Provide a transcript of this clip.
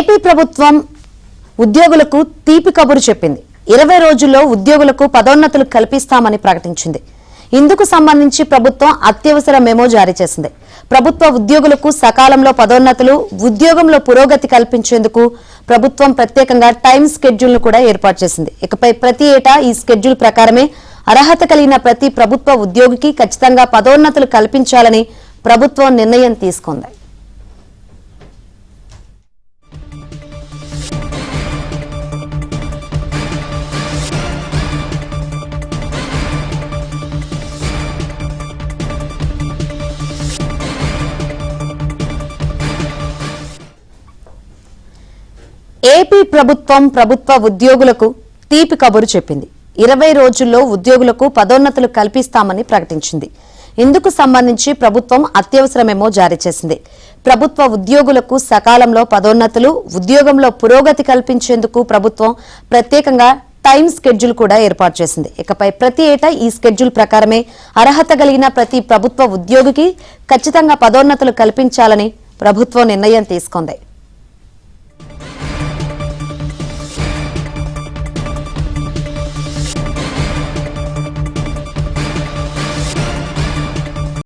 AP ప్రభుత్వం ఉద్యోగులకు తీపి కబురు చెప్పింది. 20 రోజుల్లో ఉద్యోగులకు పదోన్నతులు కల్పిస్తామని ప్రకటించింది. ఇందుకు సంబంధించి ప్రభుత్వం అత్యవసర మెమో జారీ చేసింది. ప్రభుత్వ ఉద్యోగులకు సకాలంలో పదోన్నతులు, ఉద్యోగంలో పురోగతి కల్పించేందుకు ప్రభుత్వం ప్రత్యేకంగా టైం స్కెడ్యూల్ ను కూడా ఏర్పాటు చేసింది. ఇకపై ప్రతి ఏటా ఈ స్కెడ్యూల్ ప్రకారమే అర్హత కలిగిన ప్రతి ప్రభుత్వ ఉద్యోగికి ఖచ్చితంగా పదోన్నతులు కల్పించాలని ప్రభుత్వం నిర్ణయం తీసుకుంది. ఏపీ ప్రభుత్వం ప్రభుత్వ ఉద్యోగులకు తీపి కబురు చెప్పింది. 20 రోజుల్లో ఉద్యోగులకు పదోన్నతులు కల్పిస్తామని ప్రకటించింది. ఇందుకు సంబంధించి ప్రభుత్వం అత్యవసర మెమో జారీ చేసింది. ప్రభుత్వ ఉద్యోగులకు సకాలంలో పదోన్నతులు, ఉద్యోగంలో పురోగతి కల్పించేందుకు ప్రభుత్వం ప్రత్యేకంగా టైం స్కెడ్యూల్ కూడా ఏర్పాటు చేసింది. ఇకపై ప్రతి ఏటా ఈ స్కెడ్యూల్ ప్రకారమే అర్హత కలిగిన ప్రతి ప్రభుత్వ ఉద్యోగికి ఖచ్చితంగా పదోన్నతులు కల్పించాలని ప్రభుత్వం నిర్ణయం తీసుకుంది.